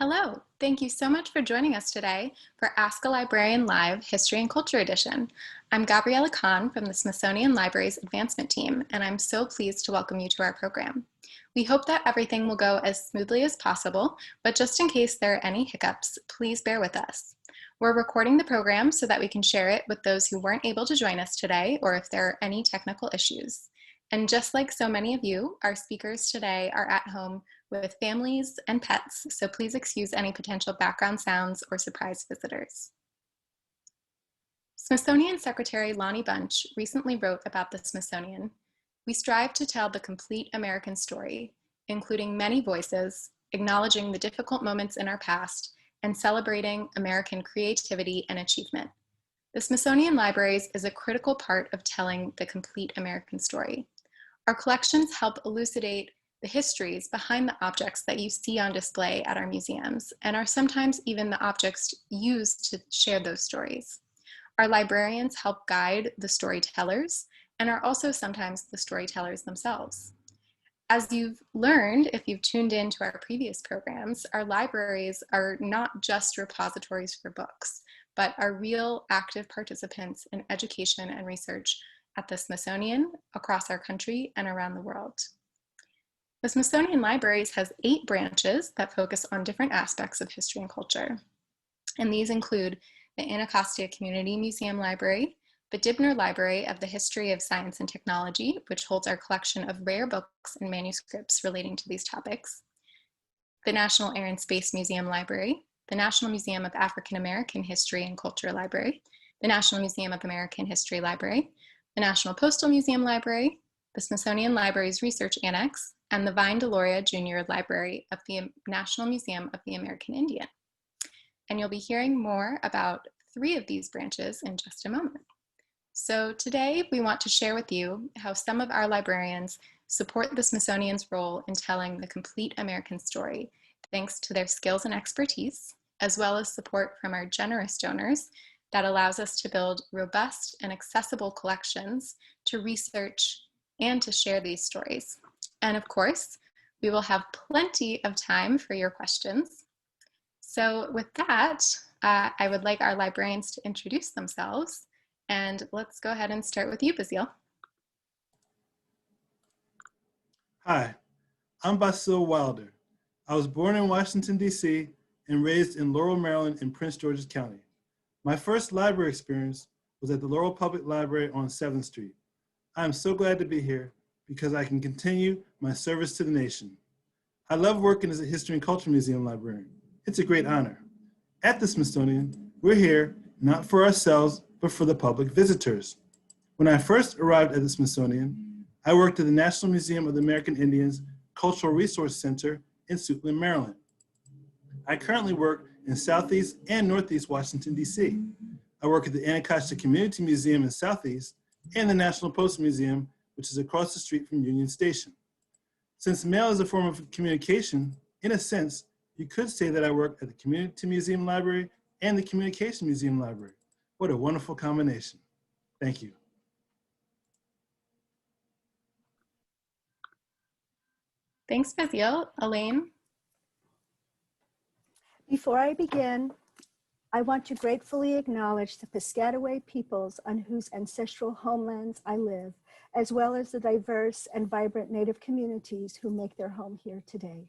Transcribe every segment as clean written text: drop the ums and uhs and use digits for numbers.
Hello, thank you so much for joining us today for Ask a Librarian Live History and Culture Edition. I'm Gabriella Kahn from the Smithsonian Libraries Advancement Team, and I'm so pleased to welcome you to our program. We hope that everything will go as smoothly as possible, but just in case there are any hiccups, please bear with us. We're recording the program so that we can share it with those who weren't able to join us today, or if there are any technical issues. And just like so many of you, our speakers today are at home with families and pets, so please excuse any potential background sounds or surprise visitors. Smithsonian Secretary Lonnie Bunch recently wrote about the Smithsonian. We strive to tell the complete American story, including many voices, acknowledging the difficult moments in our past, and celebrating American creativity and achievement. The Smithsonian Libraries is a critical part of telling the complete American story. Our collections help elucidate the histories behind the objects that you see on display at our museums, and are sometimes even the objects used to share those stories. Our librarians help guide the storytellers and are also sometimes the storytellers themselves. As you've learned, if you've tuned in to our previous programs, our libraries are not just repositories for books, but are real active participants in education and research at the Smithsonian, across our country, and around the world. The Smithsonian Libraries has 8 branches that focus on different aspects of history and culture. And these include the Anacostia Community Museum Library, the Dibner Library of the History of Science and Technology, which holds our collection of rare books and manuscripts relating to these topics, the National Air and Space Museum Library, the National Museum of African American History and Culture Library, the National Museum of American History Library, the National Postal Museum Library, the Smithsonian Libraries Research Annex, and the Vine Deloria Junior Library of the National Museum of the American Indian. And you'll be hearing more about 3 of these branches in just a moment. So today we want to share with you how some of our librarians support the Smithsonian's role in telling the complete American story, thanks to their skills and expertise, as well as support from our generous donors that allows us to build robust and accessible collections to research and to share these stories. And of course, we will have plenty of time for your questions. So with that, I would like our librarians to introduce themselves. And let's go ahead and start with you, Baasil. Hi, I'm Baasil Wilder. I was born in Washington, D.C. and raised in Laurel, Maryland in Prince George's County. My first library experience was at the Laurel Public Library on 7th Street. I am so glad to be here because I can continue my service to the nation. I love working as a History and Culture Museum librarian. It's a great honor. At the Smithsonian, we're here not for ourselves, but for the public visitors. When I first arrived at the Smithsonian, I worked at the National Museum of the American Indians Cultural Resource Center in Suitland, Maryland. I currently work in Southeast and Northeast Washington, D.C. I work at the Anacostia Community Museum in Southeast and the National Postal Museum, which is across the street from Union Station. Since mail is a form of communication, in a sense, you could say that I work at the Community Museum Library and the Communication Museum Library. What a wonderful combination. Thank you. Thanks, Baasil. Elayne? Before I begin, I want to gratefully acknowledge the Piscataway peoples on whose ancestral homelands I live, as well as the diverse and vibrant Native communities who make their home here today.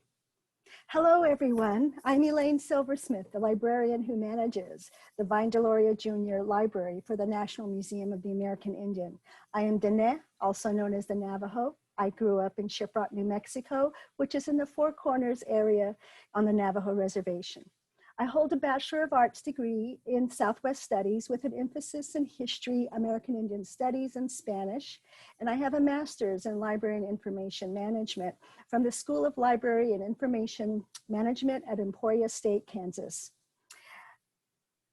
Hello, everyone. I'm Elayne Silversmith, the librarian who manages the Vine Deloria Junior Library for the National Museum of the American Indian. I am Dene, also known as the Navajo. I grew up in Shiprock, New Mexico, which is in the Four Corners area on the Navajo Reservation. I hold a Bachelor of Arts degree in Southwest Studies with an emphasis in History, American Indian Studies, and Spanish. And I have a Master's in Library and Information Management from the School of Library and Information Management at Emporia State, Kansas.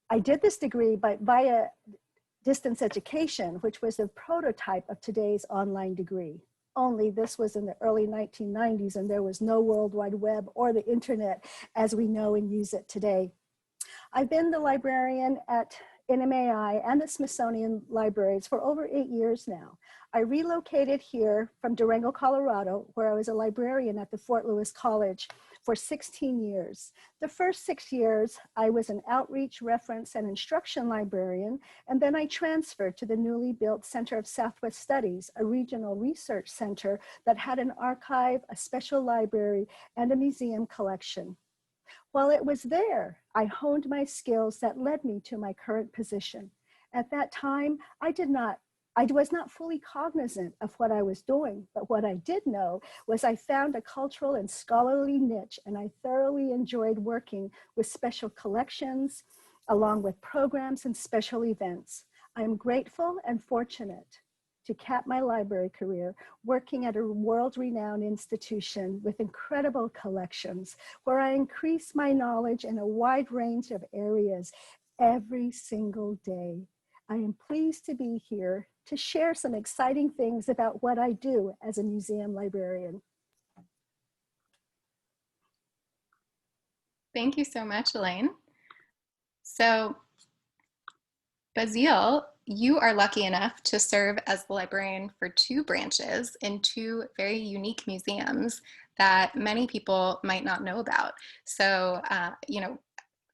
I did this degree via distance education, which was the prototype of today's online degree. Only this was in the early 1990s and there was no World Wide Web or the internet as we know and use it today. I've been the librarian at Nmai and the Smithsonian Libraries for over 8 years now. I relocated here from Durango, Colorado, where I was a librarian at the Fort Lewis College for 16 years. The first 6 years, I was an outreach, reference, and instruction librarian, and then I transferred to the newly built Center of Southwest Studies, a regional research center that had an archive, a special library, and a museum collection. While it was there, I honed my skills that led me to my current position. At that time, I was not fully cognizant of what I was doing, but what I did know was I found a cultural and scholarly niche, and I thoroughly enjoyed working with special collections, along with programs and special events. I am grateful and fortunate to cap my library career working at a world-renowned institution with incredible collections, where I increase my knowledge in a wide range of areas every single day. I am pleased to be here to share some exciting things about what I do as a museum librarian. Thank you so much, Elayne. So, Baasil, you are lucky enough to serve as the librarian for 2 branches in 2 very unique museums that many people might not know about. So,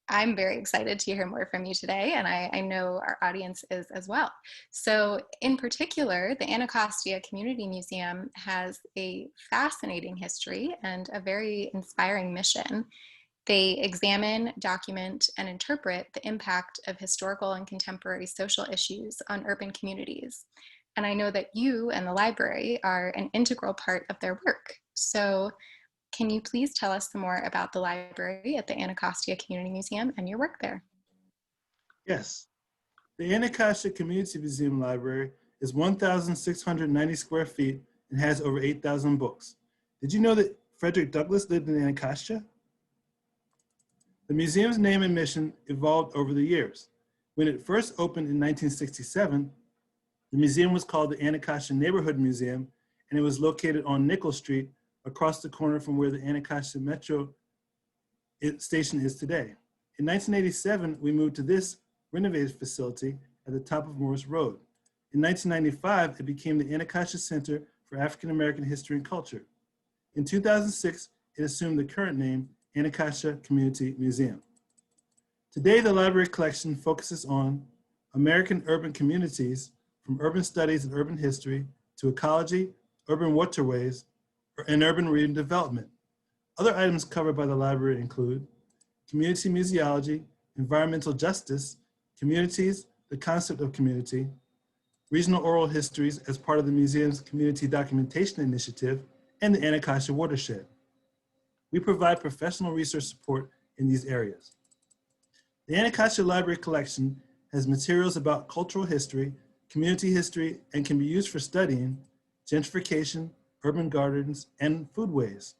I'm very excited to hear more from you today, and I know our audience is as well. So in particular, the Anacostia Community Museum has a fascinating history and a very inspiring mission. They examine, document, and interpret the impact of historical and contemporary social issues on urban communities. And I know that you and the library are an integral part of their work. So can you please tell us some more about the library at the Anacostia Community Museum and your work there? Yes. The Anacostia Community Museum Library is 1,690 square feet and has over 8,000 books. Did you know that Frederick Douglass lived in Anacostia? The museum's name and mission evolved over the years. When it first opened in 1967, the museum was called the Anacostia Neighborhood Museum, and it was located on Nickel Street, across the corner from where the Anacostia Metro station is today. In 1987, we moved to this renovated facility at the top of Morris Road. In 1995, it became the Anacostia Center for African American History and Culture. In 2006, it assumed the current name, Anacostia Community Museum. Today, the library collection focuses on American urban communities, from urban studies and urban history to ecology, urban waterways, and urban redevelopment. Other items covered by the library include community museology, environmental justice, communities, the concept of community, regional oral histories as part of the museum's community documentation initiative, and the Anacostia watershed. We provide professional research support in these areas. The Anacostia Library Collection has materials about cultural history, community history, and can be used for studying gentrification, urban gardens, and foodways.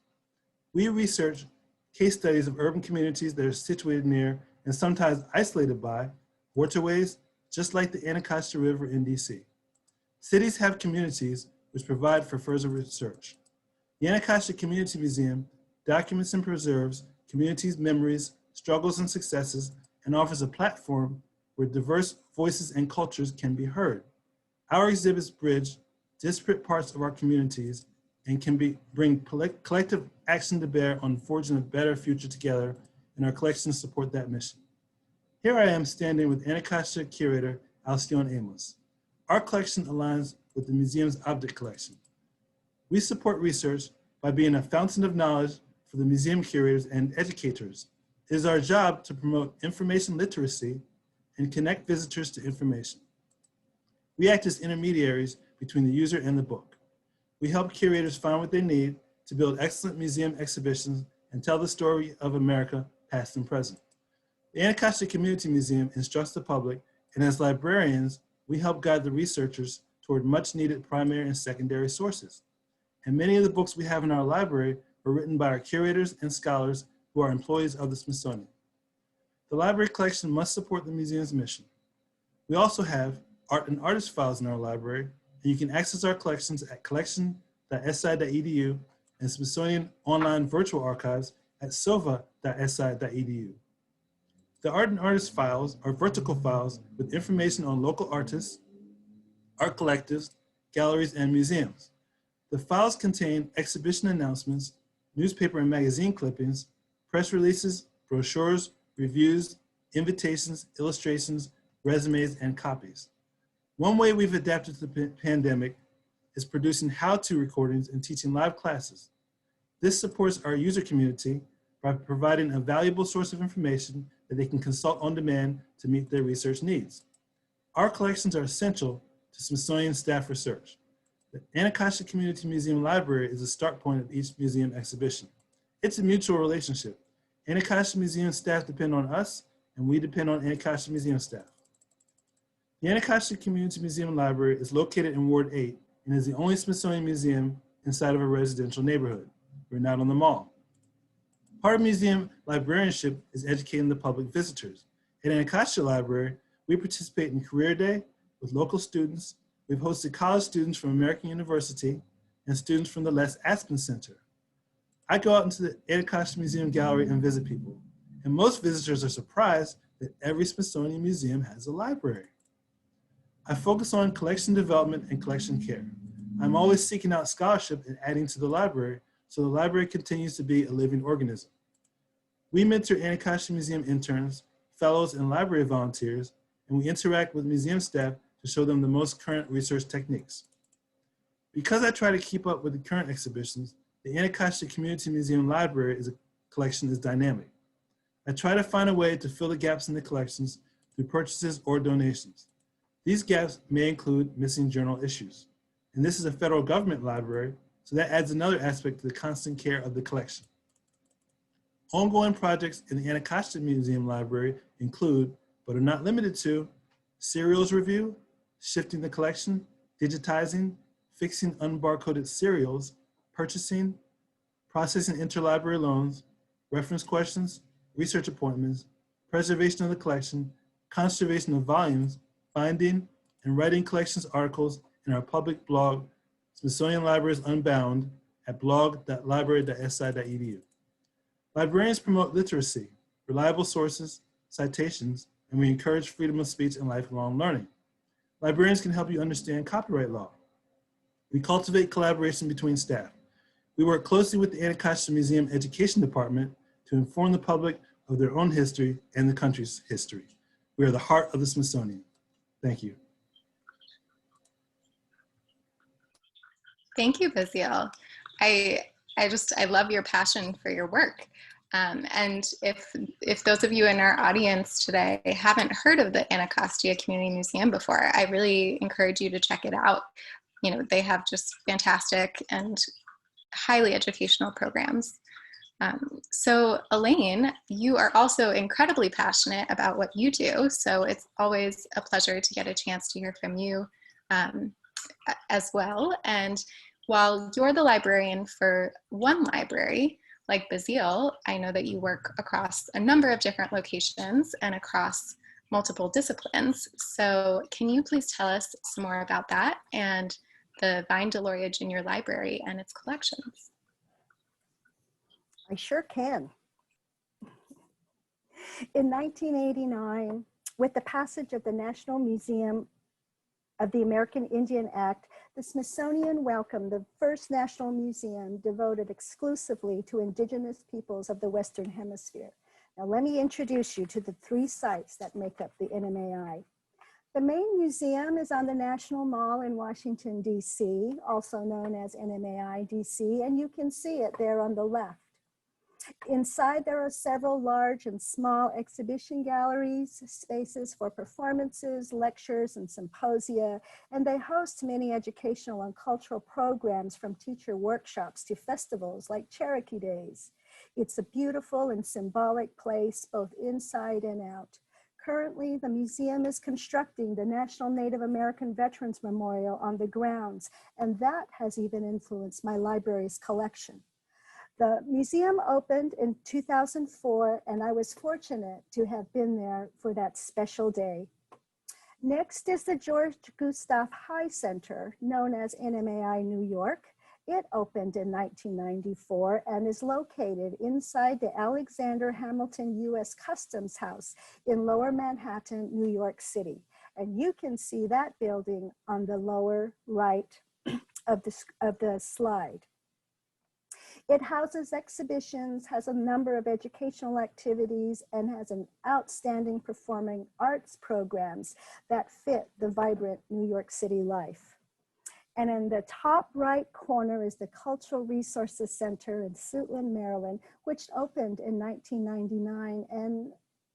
We research case studies of urban communities that are situated near and sometimes isolated by waterways, just like the Anacostia River in DC. Cities have communities which provide for further research. The Anacostia Community Museum documents and preserves communities' memories, struggles, and successes, and offers a platform where diverse voices and cultures can be heard. Our exhibits bridge disparate parts of our communities and can bring collective action to bear on forging a better future together, and our collections support that mission. Here I am standing with Anacostia Curator Alcione Amos. Our collection aligns with the museum's object collection. We support research by being a fountain of knowledge for the museum curators and educators. It is our job to promote information literacy and connect visitors to information. We act as intermediaries between the user and the book. We help curators find what they need to build excellent museum exhibitions and tell the story of America, past and present. The Anacostia Community Museum instructs the public, and as librarians, we help guide the researchers toward much needed primary and secondary sources. And many of the books we have in our library were written by our curators and scholars who are employees of the Smithsonian. The library collection must support the museum's mission. We also have art and artist files in our library, and you can access our collections at collection.si.edu and Smithsonian online virtual archives at sova.si.edu. The art and artist files are vertical files with information on local artists, art collectives, galleries, and museums. The files contain exhibition announcements, newspaper and magazine clippings, press releases, brochures, reviews, invitations, illustrations, resumes, and copies. One way we've adapted to the pandemic is producing how-to recordings and teaching live classes. This supports our user community by providing a valuable source of information that they can consult on demand to meet their research needs. Our collections are essential to Smithsonian staff research. The Anacostia Community Museum Library is the start point of each museum exhibition. It's a mutual relationship. Anacostia Museum staff depend on us, and we depend on Anacostia Museum staff. The Anacostia Community Museum Library is located in Ward 8 and is the only Smithsonian museum inside of a residential neighborhood. We're not on the mall. Part of museum librarianship is educating the public visitors. At Anacostia Library, we participate in Career Day with local students. We've hosted college students from American University and students from the Les Aspen Center. I go out into the Anacostia Museum Gallery and visit people, and most visitors are surprised that every Smithsonian museum has a library. I focus on collection development and collection care. I'm always seeking out scholarship and adding to the library, so the library continues to be a living organism. We mentor Anacostia Museum interns, fellows, and library volunteers, and we interact with museum staff to show them the most current research techniques. Because I try to keep up with the current exhibitions, the Anacostia Community Museum Library collection is dynamic. I try to find a way to fill the gaps in the collections through purchases or donations. These gaps may include missing journal issues. And this is a federal government library, so that adds another aspect to the constant care of the collection. Ongoing projects in the Anacostia Museum Library include, but are not limited to, serials review, shifting the collection, digitizing, fixing unbarcoded serials, purchasing, processing interlibrary loans, reference questions, research appointments, preservation of the collection, conservation of volumes, finding and writing collections articles in our public blog, Smithsonian Libraries Unbound, at blog.library.si.edu. Librarians promote literacy, reliable sources, citations, and we encourage freedom of speech and lifelong learning. Librarians can help you understand copyright law. We cultivate collaboration between staff. We work closely with the Anacostia Museum Education Department to inform the public of their own history and the country's history. We are the heart of the Smithsonian. Thank you. Thank you, Baasil. I love your passion for your work. And if those of you in our audience today haven't heard of the Anacostia Community Museum before, I really encourage you to check it out. You know, they have just fantastic and highly educational programs. So Elayne, you are also incredibly passionate about what you do. So it's always a pleasure to get a chance to hear from you as well. And while you're the librarian for one library, like Baasil, I know that you work across a number of different locations and across multiple disciplines. So can you please tell us some more about that and the Vine Deloria Junior Library and its collections? I sure can. In 1989, with the passage of the National Museum of the American Indian Act, the Smithsonian welcomed the first national museum devoted exclusively to indigenous peoples of the Western Hemisphere. Now let me introduce you to the three sites that make up the NMAI. The main museum is on the National Mall in Washington, D.C., also known as NMAI DC, and you can see it there on the left. Inside, there are several large and small exhibition galleries, spaces for performances, lectures, and symposia, and they host many educational and cultural programs from teacher workshops to festivals like Cherokee Days. It's a beautiful and symbolic place, both inside and out. Currently, the museum is constructing the National Native American Veterans Memorial on the grounds, and that has even influenced my library's collection. The museum opened in 2004, and I was fortunate to have been there for that special day. Next is the George Gustav High Center, known as NMAI New York. It opened in 1994 and is located inside the Alexander Hamilton U.S. Customs House in Lower Manhattan, New York City. And you can see that building on the lower right of the slide. It houses exhibitions, has a number of educational activities, and has an outstanding performing arts programs that fit the vibrant New York City life. And in the top right corner is the Cultural Resources Center in Suitland, Maryland, which opened in 1999. And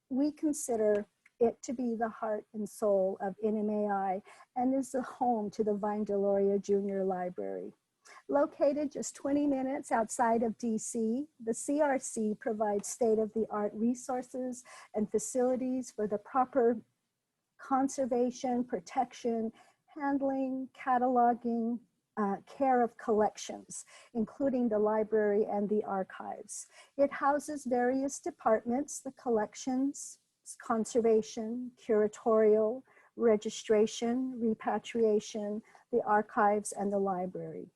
we consider it to be the heart and soul of NMAI and is the home to the Vine Deloria Junior Library. Located just 20 minutes outside of DC, the CRC provides state-of-the-art resources and facilities for the proper conservation, protection, handling, cataloging, care of collections, including the library and the archives. It houses various departments: the collections, conservation, curatorial, registration, repatriation, the archives, and the library.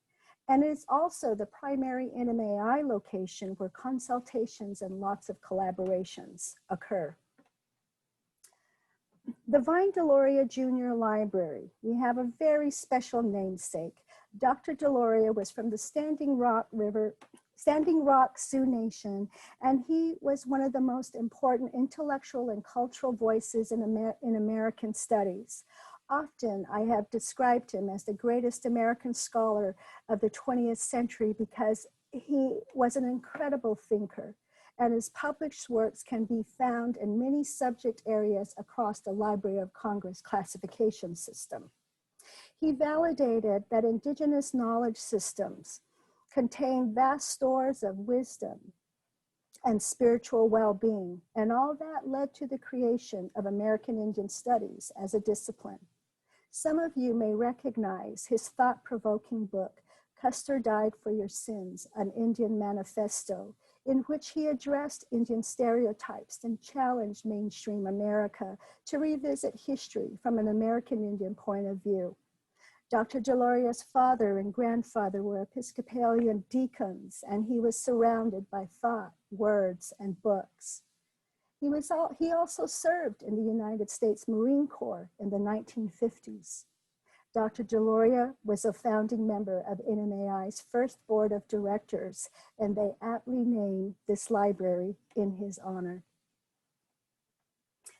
And it is also the primary NMAI location where consultations and lots of collaborations occur. The Vine Deloria Junior Library, we have a very special namesake. Dr. Deloria was from the Standing Rock Sioux Nation, and he was one of the most important intellectual and cultural voices in American studies. Often I have described him as the greatest American scholar of the 20th century because he was an incredible thinker, and his published works can be found in many subject areas across the Library of Congress classification system. He validated that indigenous knowledge systems contain vast stores of wisdom and spiritual well-being, and all that led to the creation of American Indian Studies as a discipline. Some of you may recognize his thought-provoking book, Custer Died for Your Sins, an Indian Manifesto, in which he addressed Indian stereotypes and challenged mainstream America to revisit history from an American Indian point of view. Dr. Deloria's father and grandfather were Episcopalian deacons, and he was surrounded by thought, words, and books. He also served in the United States Marine Corps in the 1950s. Dr. Deloria was a founding member of NMAI's first board of directors, and they aptly named this library in his honor.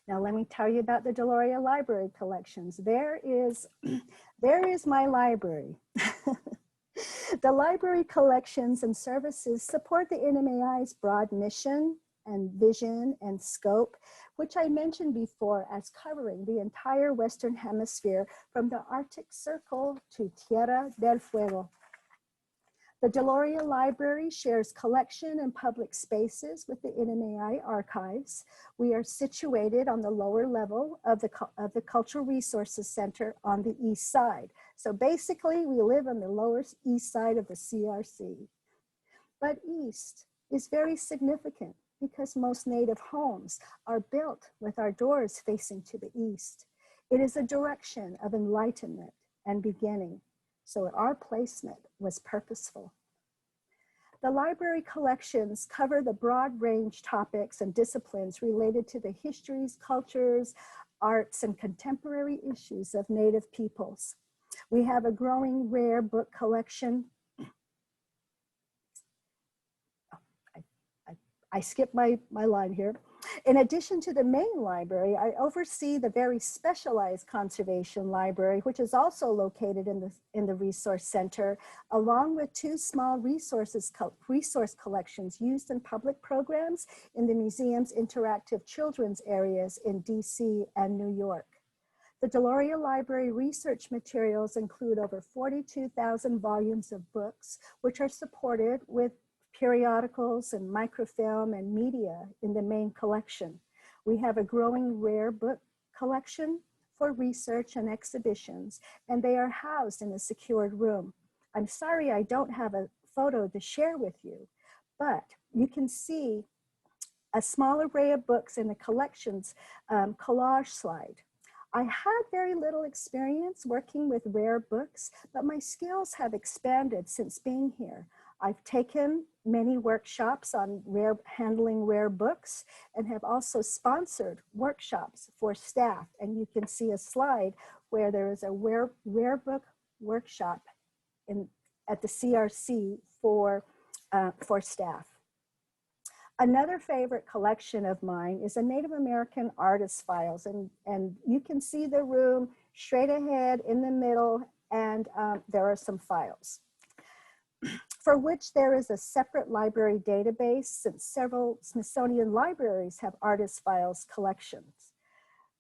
Now let me tell you about the Deloria Library collections. There is my library. The library collections and services support the NMAI's broad mission and vision and scope, which I mentioned before as covering the entire Western Hemisphere from the Arctic Circle to Tierra del Fuego. The Deloria Library shares collection and public spaces with the NMAI archives. We are situated on the lower level of the Cultural Resources Center on the east side. So basically we live on the lower east side of the CRC. But east is very significant because most native homes are built with our doors facing to the east. It is a direction of enlightenment and beginning. So our placement was purposeful. The library collections cover the broad range topics and disciplines related to the histories, cultures, arts, and contemporary issues of Native peoples. We have a growing rare book collection. I skipped my line here. In addition to the main library, I oversee the very specialized conservation library, which is also located in the Resource Center, along with two small resource collections used in public programs in the museum's interactive children's areas in DC and New York. The Deloria Library research materials include over 42,000 volumes of books, which are supported with periodicals and microfilm and media in the main collection. We have a growing rare book collection for research and exhibitions, and they are housed in a secured room. I'm sorry I don't have a photo to share with you, but you can see a small array of books in the collections collage slide. I had very little experience working with rare books, but my skills have expanded since being here. I've taken many workshops on handling rare books and have also sponsored workshops for staff. And you can see a slide where there is a rare book workshop at the CRC for staff. Another favorite collection of mine is a Native American artist files, and you can see the room straight ahead in the middle, and there are some files for which there is a separate library database, since several Smithsonian libraries have artist files collections.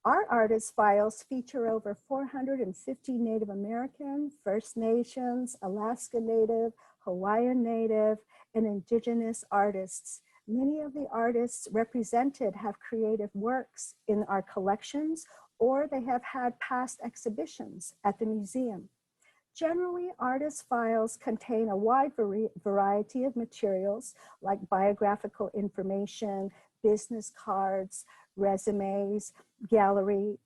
Our artist files feature over 450 Native American, First Nations, Alaska Native, Hawaiian Native, and Indigenous artists. Many of the artists represented have creative works in our collections, or they have had past exhibitions at the museum. Generally, artist files contain a wide variety of materials like biographical information, business cards, resumes, gallery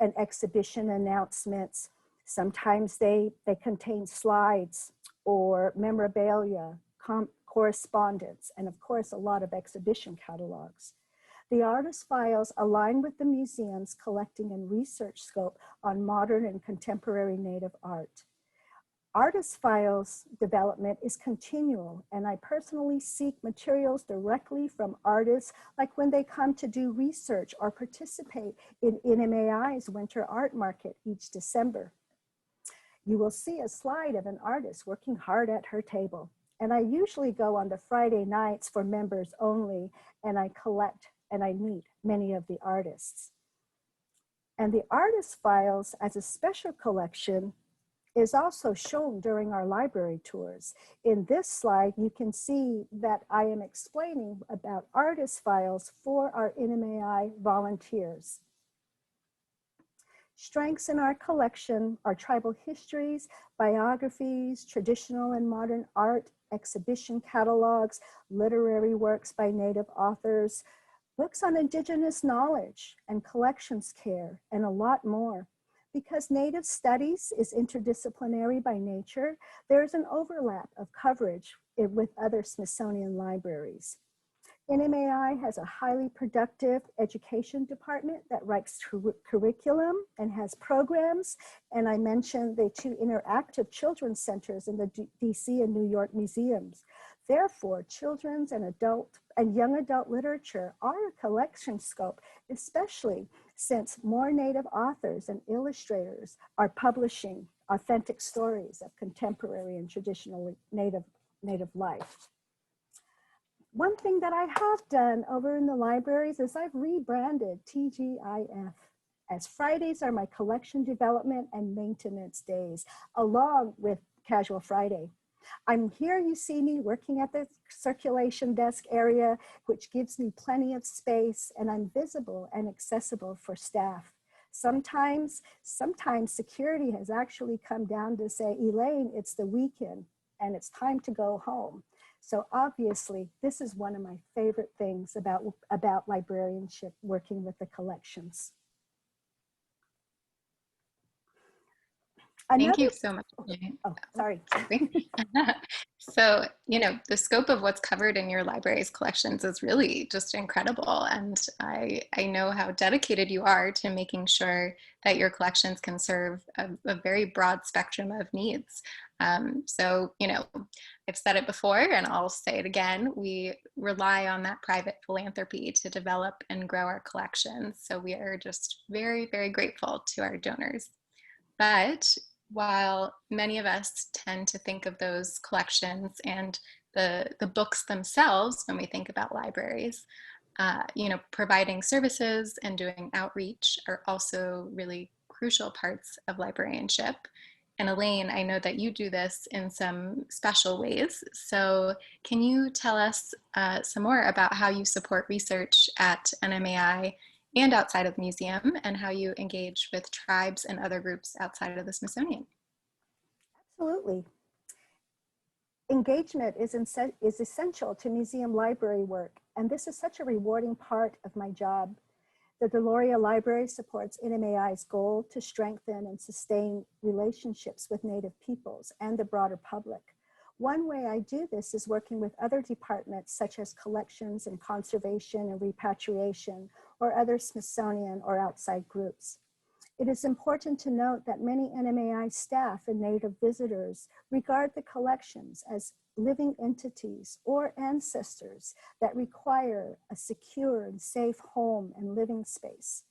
and exhibition announcements. Sometimes they contain slides or memorabilia, correspondence, and of course, a lot of exhibition catalogs. The artist files align with the museum's collecting and research scope on modern and contemporary Native art. Artist files development is continual, and I personally seek materials directly from artists, like when they come to do research or participate in Nmai's Winter Art Market each December. You will see a slide of an artist working hard at her table, and I usually go on the Friday nights for members only, and I collect and I meet many of the artists. And the artist files as a special collection is also shown during our library tours. In this slide, you can see that I am explaining about artist files for our Nmai volunteers. Strengths in our collection are tribal histories, biographies, traditional and modern art, exhibition catalogs, literary works by Native authors, books on Indigenous knowledge and collections care, and a lot more. Because Native studies is interdisciplinary by nature, there is an overlap of coverage with other Smithsonian libraries. Nmai has a highly productive education department that writes curriculum and has programs, and I mentioned the two interactive children's centers in the DC and New York museums. Therefore, children's and young adult literature are a collection scope, especially since more Native authors and illustrators are publishing authentic stories of contemporary and traditional Native life. One thing that I have done over in the libraries is I've rebranded TGIF, as Fridays are my collection development and maintenance days, along with Casual Friday. I'm here, you see me working at the circulation desk area, which gives me plenty of space, and I'm visible and accessible for staff. Sometimes security has actually come down to say, Elayne, it's the weekend and it's time to go home. So obviously, this is one of my favorite things about librarianship, working with the collections. Thank you so much. Oh, sorry. So, the scope of what's covered in your library's collections is really just incredible. And I know how dedicated you are to making sure that your collections can serve a very broad spectrum of needs. So, I've said it before and I'll say it again, we rely on that private philanthropy to develop and grow our collections. So we are just very, very grateful to our donors. But while many of us tend to think of those collections and the books themselves when we think about libraries, providing services and doing outreach are also really crucial parts of librarianship. And Elayne, I know that you do this in some special ways. So can you tell us some more about how you support research at Nmai and outside of the museum, and how you engage with tribes and other groups outside of the Smithsonian? Absolutely. Engagement is essential to museum library work, and this is such a rewarding part of my job. The Deloria Library supports Nmai's goal to strengthen and sustain relationships with Native peoples and the broader public. One way I do this is working with other departments such as collections and conservation and repatriation, or other Smithsonian or outside groups. It is important to note that many NMAI staff and Native visitors regard the collections as living entities or ancestors that require a secure and safe home and living space.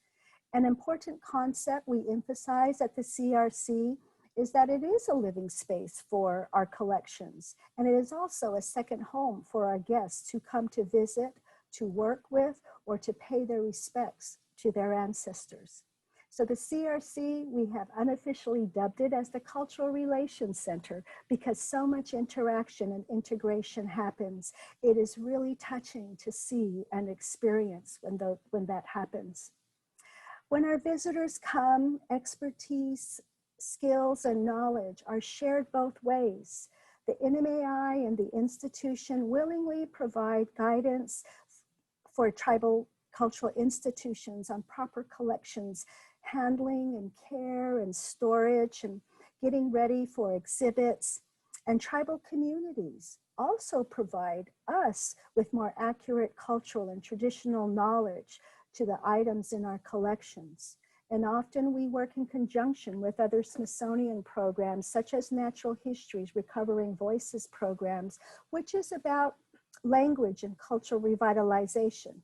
An important concept we emphasize at the CRC is that it is a living space for our collections, and it is also a second home for our guests who come to visit, to work with, or to pay their respects to their ancestors. So the CRC, we have unofficially dubbed it as the Cultural Relations Center because so much interaction and integration happens. It is really touching to see and experience when that happens. When our visitors come, expertise, skills, and knowledge are shared both ways. The NMAI and the institution willingly provide guidance for tribal cultural institutions on proper collections, handling and care and storage and getting ready for exhibits. And tribal communities also provide us with more accurate cultural and traditional knowledge to the items in our collections. And often we work in conjunction with other Smithsonian programs, such as Natural History's Recovering Voices programs, which is about language and cultural revitalization.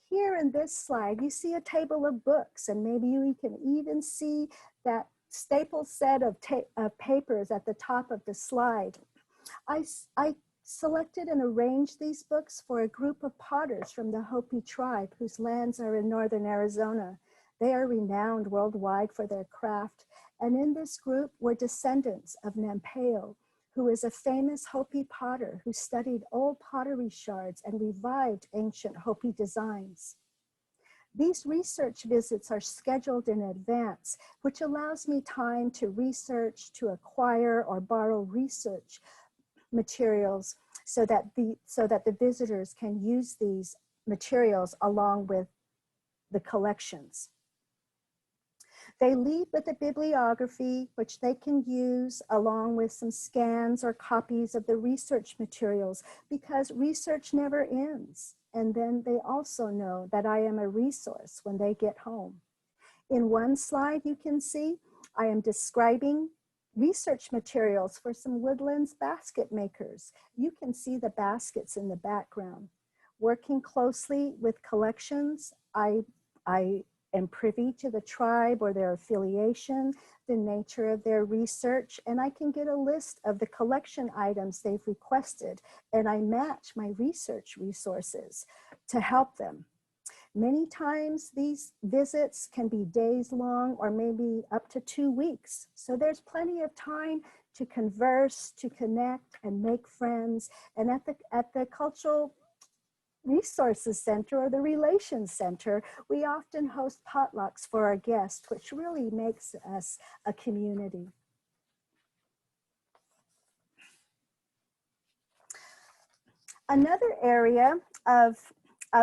Here in this slide, you see a table of books, and maybe you can even see that staple set of papers at the top of the slide. I selected and arranged these books for a group of potters from the Hopi tribe whose lands are in northern Arizona. They are renowned worldwide for their craft, and in this group were descendants of Nampeo, who is a famous Hopi potter who studied old pottery shards and revived ancient Hopi designs. These research visits are scheduled in advance, which allows me time to research, to acquire or borrow research materials so that the visitors can use these materials along with the collections. They leave with a bibliography, which they can use along with some scans or copies of the research materials, because research never ends. And then they also know that I am a resource when they get home. In one slide, you can see I am describing research materials for some Woodlands basket makers. You can see the baskets in the background. Working closely with collections, I am privy to the tribe or their affiliation, the nature of their research, and I can get a list of the collection items they've requested, and I match my research resources to help them. Many times these visits can be days long or maybe up to 2 weeks. So there's plenty of time to converse, to connect and make friends. And at the Cultural Resources Center or the Relations Center, we often host potlucks for our guests, which really makes us a community. Another area of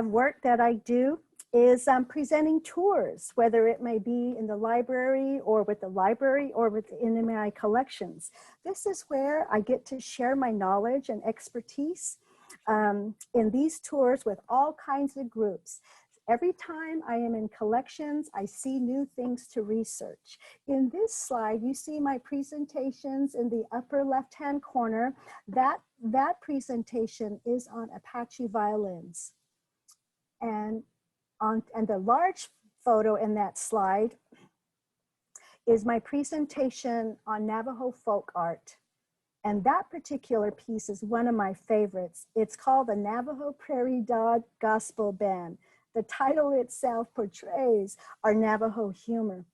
work that I do is presenting tours, whether it may be in the library or with the Nmai collections. This is where I get to share my knowledge and expertise in these tours with all kinds of groups. Every time I am in collections, I see new things to research. In this slide, you see my presentations in the upper left-hand corner. That presentation is on Apache violins. And the large photo in that slide is my presentation on Navajo Folk Art. And that particular piece is one of my favorites. It's called the Navajo Prairie Dog Gospel Band. The title itself portrays our Navajo humor.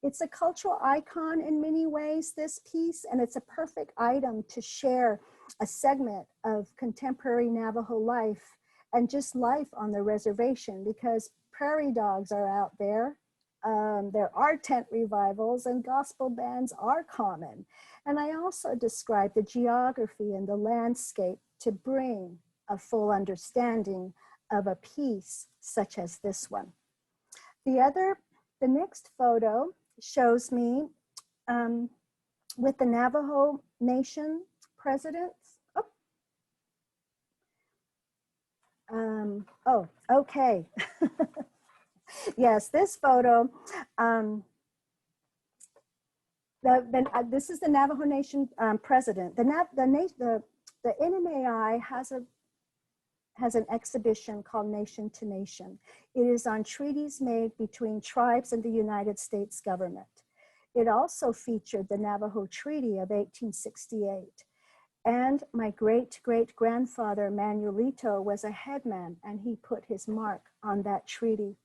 It's a cultural icon in many ways, this piece, and it's a perfect item to share a segment of contemporary Navajo life and just life on the reservation, because prairie dogs are out there. There are tent revivals and gospel bands are common. And I also describe the geography and the landscape to bring a full understanding of a piece such as this one. The next photo shows me with the Navajo Nation presidents. Oh, okay. Yes, this photo This is the Navajo Nation president. The Nmai has an exhibition called Nation to Nation. It is on treaties made between tribes and the United States government. It also featured the Navajo Treaty of 1868. And my great-great-grandfather, Manuelito, was a headman, and he put his mark on that treaty.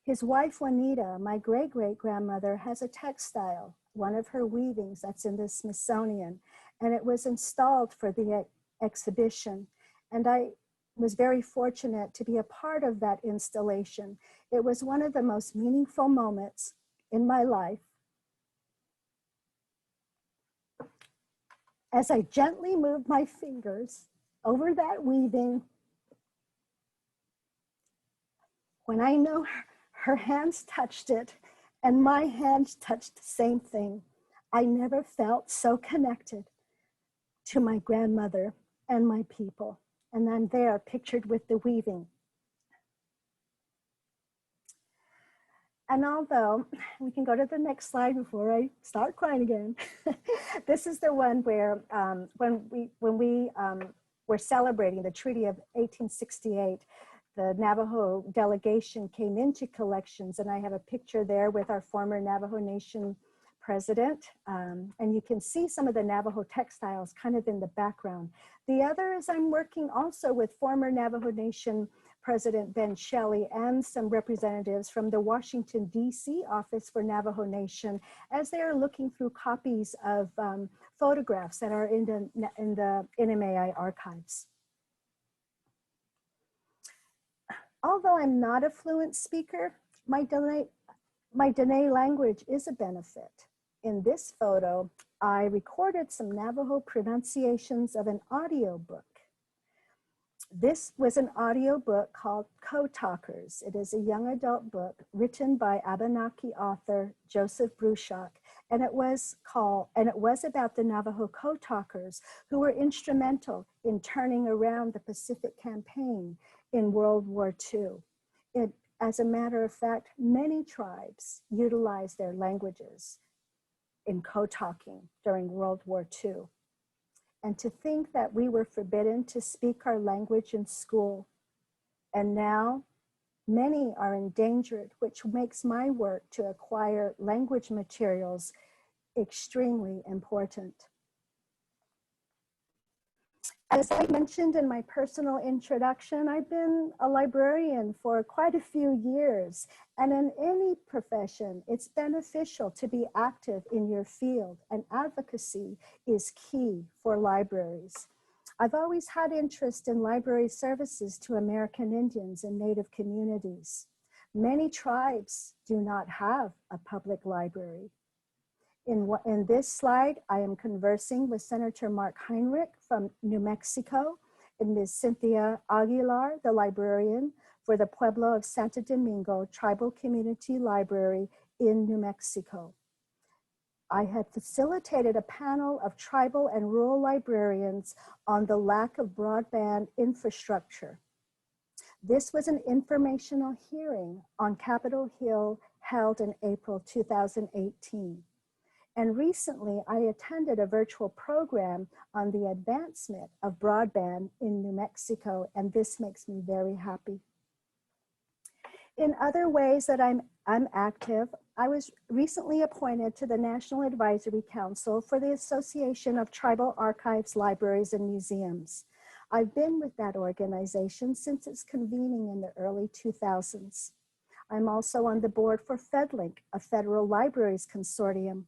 His wife, Juanita, my great-great-grandmother, has a textile, one of her weavings that's in the Smithsonian, and it was installed for the exhibition. And I was very fortunate to be a part of that installation. It was one of the most meaningful moments in my life. As I gently moved my fingers over that weaving, when I know her hands touched it and my hands touched the same thing, I never felt so connected to my grandmother and my people. And I'm there pictured with the weaving. And although, we can go to the next slide before I start crying again. This is the one where when we were celebrating the Treaty of 1868, the Navajo delegation came into collections, and I have a picture there with our former Navajo Nation president. And you can see some of the Navajo textiles kind of in the background. The other is I'm working also with former Navajo Nation President Ben Shelley and some representatives from the Washington, D.C. office for Navajo Nation as they are looking through copies of photographs that are in the Nmai archives. Although I'm not a fluent speaker, my Dene language is a benefit. In this photo, I recorded some Navajo pronunciations of an audio book. This was an audio book called Co-Talkers. It is a young adult book written by Abenaki author Joseph Bruchac, and it was about the Navajo Co-Talkers who were instrumental in turning around the Pacific Campaign in World War II. As a matter of fact, many tribes utilized their languages in co-talking during World War II. And to think that we were forbidden to speak our language in school, and now many are endangered, which makes my work to acquire language materials extremely important. As I mentioned in my personal introduction, I've been a librarian for quite a few years, and in any profession, it's beneficial to be active in your field, and advocacy is key for libraries. I've always had interest in library services to American Indians and Native communities. Many tribes do not have a public library. In this slide, I am conversing with Senator Mark Heinrich from New Mexico and Ms. Cynthia Aguilar, the librarian for the Pueblo of Santo Domingo Tribal Community Library in New Mexico. I had facilitated a panel of tribal and rural librarians on the lack of broadband infrastructure. This was an informational hearing on Capitol Hill held in April 2018. And recently, I attended a virtual program on the advancement of broadband in New Mexico, and this makes me very happy. In other ways that I'm active, I was recently appointed to the National Advisory Council for the Association of Tribal Archives, Libraries, and Museums. I've been with that organization since its convening in the early 2000s. I'm also on the board for FedLink, a federal libraries consortium.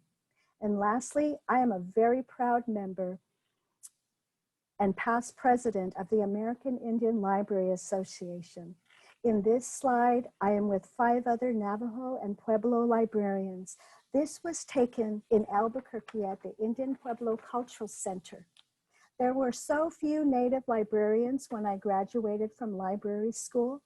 And lastly, I am a very proud member and past president of the American Indian Library Association. In this slide, I am with 5 other Navajo and Pueblo librarians. This was taken in Albuquerque at the Indian Pueblo Cultural Center. There were so few Native librarians when I graduated from library school.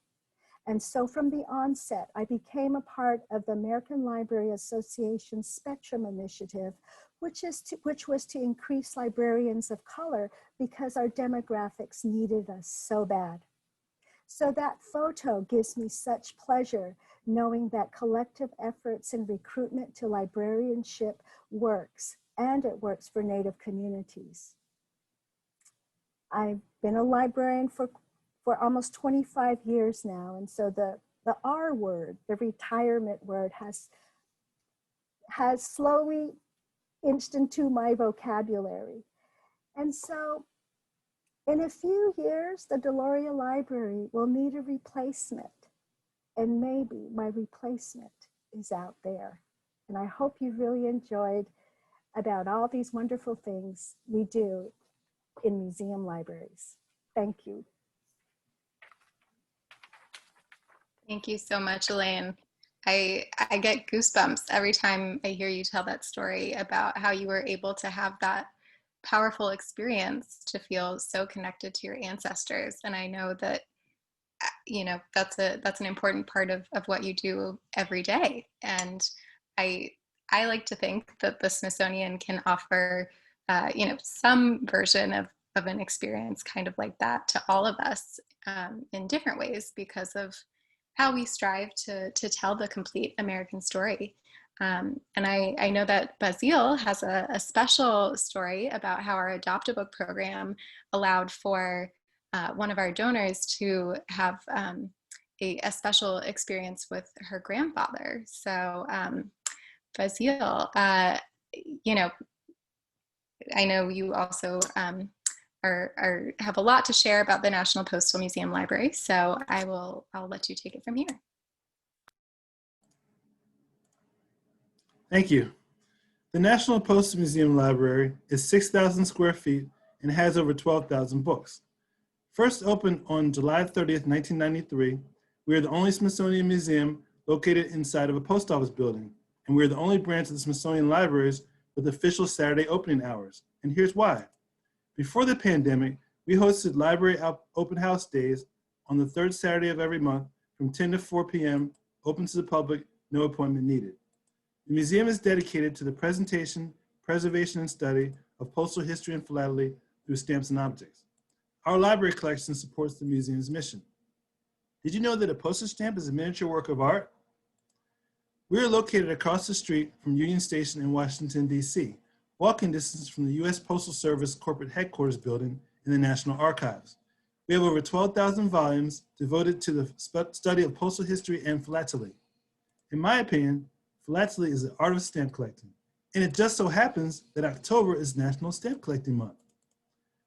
And so from the onset, I became a part of the American Library Association's Spectrum Initiative, which was to increase librarians of color because our demographics needed us so bad. So that photo gives me such pleasure, knowing that collective efforts in recruitment to librarianship works, and it works for Native communities. I've been a librarian for almost 25 years now, and so the R word, the retirement word, has slowly inched into my vocabulary. And so in a few years, the Deloria Library will need a replacement, and maybe my replacement is out there. And I hope you really enjoyed about all these wonderful things we do in museum libraries. Thank you. Thank you so much, Elayne. I get goosebumps every time I hear you tell that story about how you were able to have that powerful experience to feel so connected to your ancestors. And I know that, you know, that's an important part of what you do every day. And I like to think that the Smithsonian can offer, you know, some version of an experience kind of like that to all of us in different ways because of how we strive to tell the complete American story. And I know that Baasil has a special story about how our Adopt-a-Book program allowed for one of our donors to have a special experience with her grandfather. So Baasil, you know, I know you also have a lot to share about the National Postal Museum Library, so I'll let you take it from here. Thank you. The National Postal Museum Library is 6,000 square feet and has over 12,000 books. First opened on July 30th, 1993, we are the only Smithsonian museum located inside of a post office building, and we are the only branch of the Smithsonian Libraries with official Saturday opening hours. And here's why. Before the pandemic, we hosted library open house days on the third Saturday of every month from 10 to 4 p.m., open to the public, no appointment needed. The museum is dedicated to the presentation, preservation, and study of postal history and philately through stamps and optics. Our library collection supports the museum's mission. Did you know that a postage stamp is a miniature work of art? We are located across the street from Union Station in Washington, D.C., walking distance from the U.S. Postal Service corporate headquarters building in the National Archives. We have over 12,000 volumes devoted to the study of postal history and philately. In my opinion, philately is the art of stamp collecting, and it just so happens that October is National Stamp Collecting Month.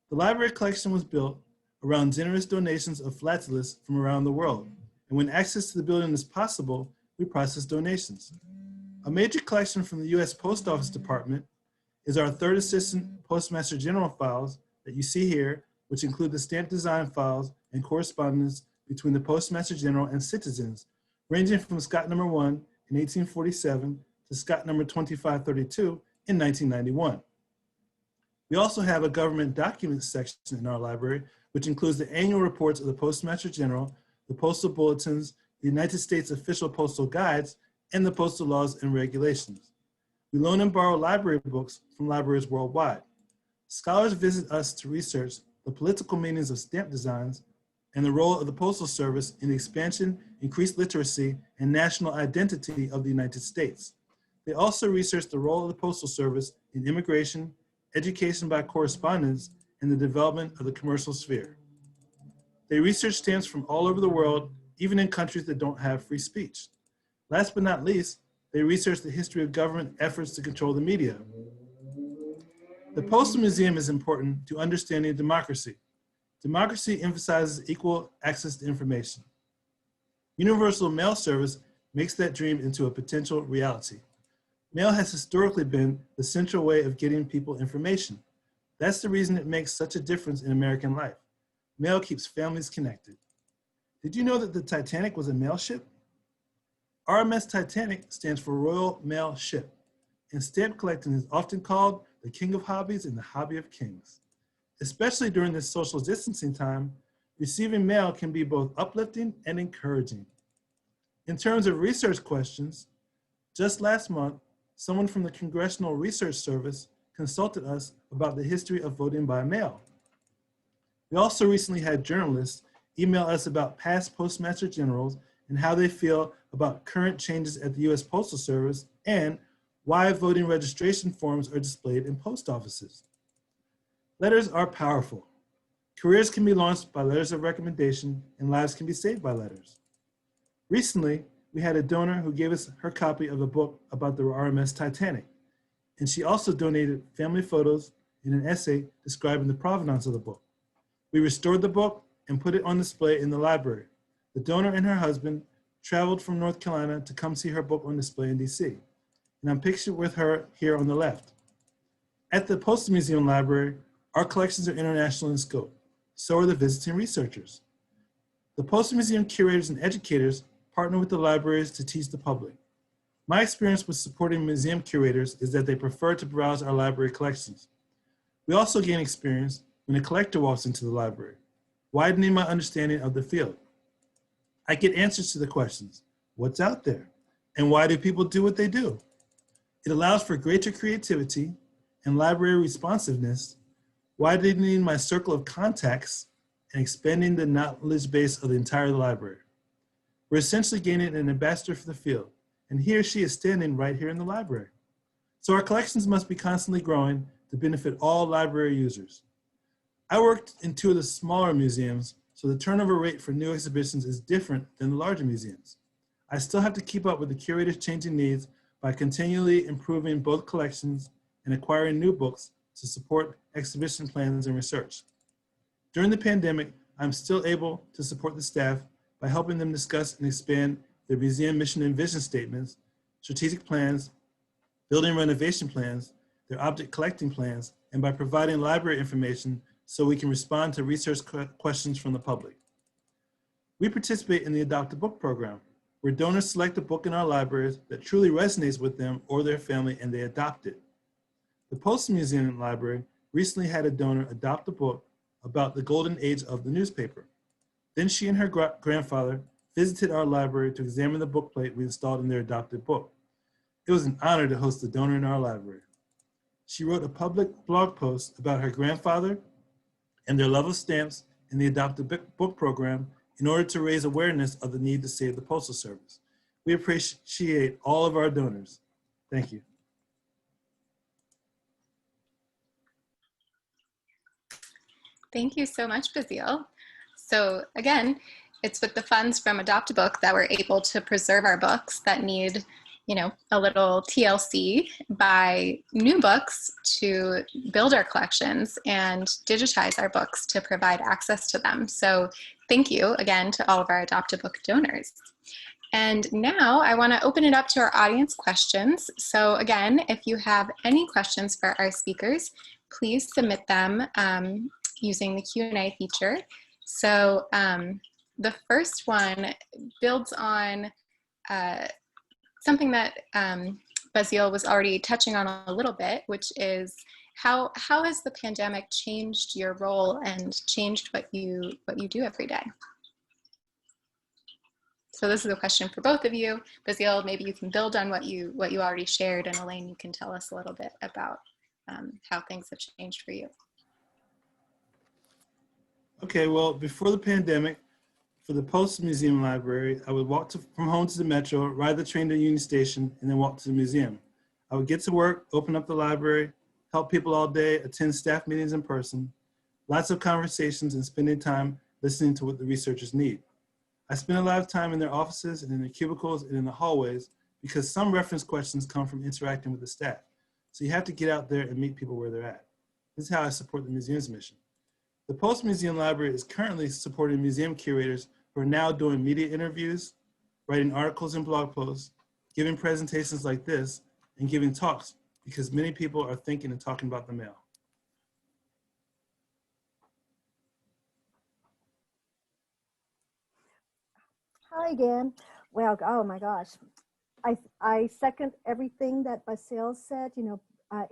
The library collection was built around generous donations of philatelists from around the world, and when access to the building is possible, we process donations. A major collection from the U.S. Post Office Department is our Third Assistant Postmaster General files that you see here, which include the stamp design files and correspondence between the Postmaster General and citizens, ranging from Scott No. 1 in 1847 to Scott No. 2532 in 1991. We also have a government documents section in our library, which includes the annual reports of the Postmaster General, the postal bulletins, the United States official postal guides, and the postal laws and regulations. We loan and borrow library books from libraries worldwide. Scholars visit us to research the political meanings of stamp designs and the role of the Postal Service in the expansion, increased literacy, and national identity of the United States. They also research the role of the Postal Service in immigration, education by correspondence, and the development of the commercial sphere. They research stamps from all over the world, even in countries that don't have free speech. Last but not least, they research the history of government efforts to control the media. The Postal Museum is important to understanding democracy. Democracy emphasizes equal access to information. Universal mail service makes that dream into a potential reality. Mail has historically been the central way of getting people information. That's the reason it makes such a difference in American life. Mail keeps families connected. Did you know that the Titanic was a mail ship? RMS Titanic stands for Royal Mail Ship, and stamp collecting is often called the king of hobbies and the hobby of kings. Especially during this social distancing time, receiving mail can be both uplifting and encouraging. In terms of research questions, just last month, someone from the Congressional Research Service consulted us about the history of voting by mail. We also recently had journalists email us about past Postmaster Generals and how they feel about current changes at the U.S. Postal Service and why voting registration forms are displayed in post offices. Letters are powerful. Careers can be launched by letters of recommendation and lives can be saved by letters. Recently, we had a donor who gave us her copy of a book about the RMS Titanic, and she also donated family photos and an essay describing the provenance of the book. We restored the book and put it on display in the library. The donor and her husband traveled from North Carolina to come see her book on display in DC, and I'm pictured with her here on the left. At the Postal Museum Library, our collections are international in scope. So are the visiting researchers. The Postal Museum curators and educators partner with the libraries to teach the public. My experience with supporting museum curators is that they prefer to browse our library collections. We also gain experience when a collector walks into the library, widening my understanding of the field. I get answers to the questions, what's out there? And why do people do what they do? It allows for greater creativity and library responsiveness, widening my circle of contacts and expanding the knowledge base of the entire library. We're essentially gaining an ambassador for the field, and he or she is standing right here in the library. So our collections must be constantly growing to benefit all library users. I worked in 2 of the smaller museums, so the turnover rate for new exhibitions is different than the larger museums. I still have to keep up with the curator's changing needs by continually improving both collections and acquiring new books to support exhibition plans and research. During the pandemic, I'm still able to support the staff by helping them discuss and expand their museum mission and vision statements, strategic plans, building renovation plans, their object collecting plans, and by providing library information so we can respond to research questions from the public. We participate in the Adopt a Book program, where donors select a book in our libraries that truly resonates with them or their family and they adopt it. The Postal Museum Library recently had a donor adopt a book about the golden age of the newspaper. Then she and her grandfather visited our library to examine the bookplate we installed in their adopted book. It was an honor to host a donor in our library. She wrote a public blog post about her grandfather and their love of stamps in the adopted book program in order to raise awareness of the need to save the Postal Service. We appreciate all of our donors. Thank you. Thank you so much, Baasil. So again, it's with the funds from Adopt a Book that we're able to preserve our books that need, a little TLC, buy new books to build our collections and digitize our books to provide access to them. So thank you again to all of our Adopt a Book donors. And now I want to open it up to our audience questions. So again, if you have any questions for our speakers, please submit them using the Q&A feature. So the first one builds on something that Baasil was already touching on a little bit, which is how has the pandemic changed your role and changed what you do every day? So this is a question for both of you. Baasil, maybe you can build on what you already shared, and Elayne, you can tell us a little bit about how things have changed for you. Okay, well, before the pandemic, for the Postal Museum Library, I would walk from home to the metro, ride the train to Union Station, and then walk to the museum. I would get to work, open up the library, help people all day, attend staff meetings in person, lots of conversations, and spending time listening to what the researchers need. I spend a lot of time in their offices and in their cubicles and in the hallways because some reference questions come from interacting with the staff. So you have to get out there and meet people where they're at. This is how I support the museum's mission. The Postal Museum Library is currently supporting museum curators who are now doing media interviews, writing articles and blog posts, giving presentations like this, and giving talks because many people are thinking and talking about the mail. Hi again. Well, oh my gosh. I second everything that Baasil said,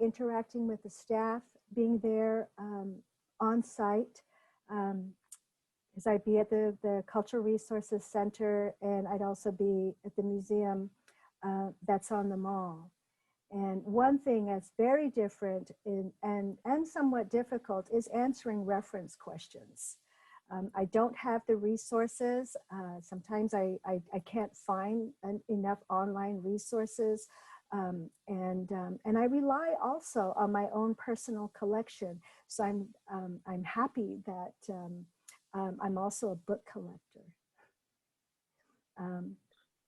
interacting with the staff, being there on site, because I'd be at the Cultural Resources Center and I'd also be at the museum that's on the mall. And one thing that's very different and somewhat difficult is answering reference questions. I don't have the resources. Sometimes I can't find enough online resources. And I rely also on my own personal collection. So I'm happy that I'm also a book collector.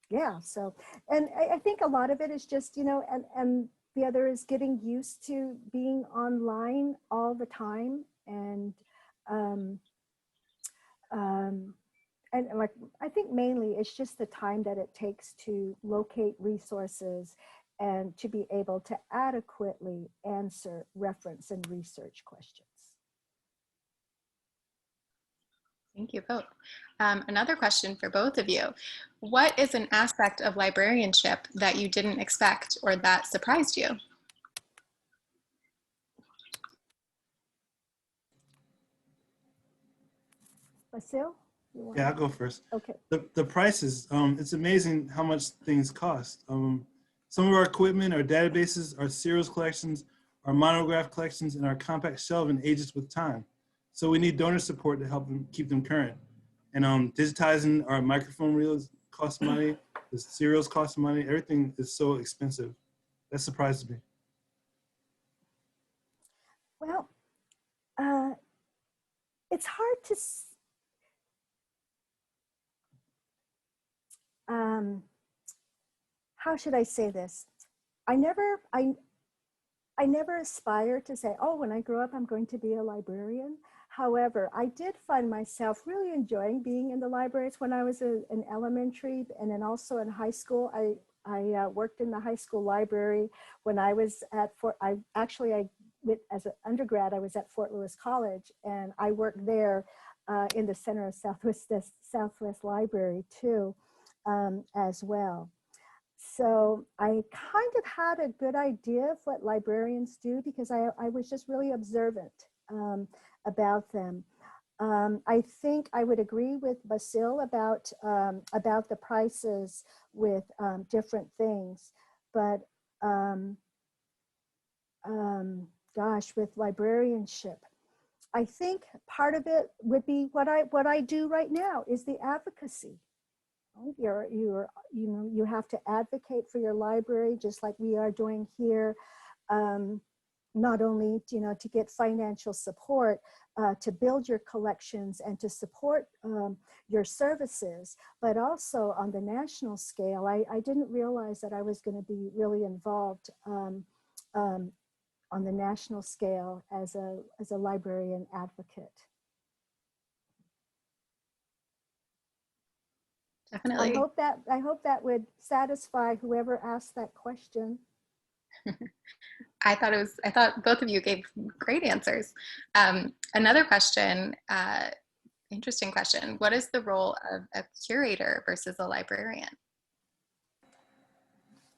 Yeah, so, and I think a lot of it is just, you know, and the other is getting used to being online all the time. And like, I think mainly it's just the time that it takes to locate resources and to be able to adequately answer reference and research questions. Thank you both. Another question for both of you. What is an aspect of librarianship that you didn't expect or that surprised you? Baasil? Yeah, I'll go first. Okay. The prices, it's amazing how much things cost. Some of our equipment, our databases, our serials collections, our monograph collections, and our compact shelving ages with time. So we need donor support to help them keep them current. And digitizing our microphone reels costs money, the serials cost money, everything is so expensive. That surprises me. Well, it's hard to, how should I say this? I never aspired to say, oh, when I grow up, I'm going to be a librarian. However, I did find myself really enjoying being in the libraries when I was in elementary, and then also in high school. I worked in the high school library when I was at as an undergrad, I was at Fort Lewis College, and I worked there in the Center of Southwest Library too, as well. So I kind of had a good idea of what librarians do because I was just really observant about them. I think I would agree with Baasil about the prices with different things, but gosh, with librarianship, I think part of it would be what I do right now is the advocacy. You have to advocate for your library just like we are doing here. Not only to get financial support to build your collections and to support your services, but also on the national scale. I didn't realize that I was going to be really involved on the national scale as a librarian advocate. Definitely. I hope that would satisfy whoever asked that question. I thought both of you gave great answers. Another question, interesting question. What is the role of a curator versus a librarian?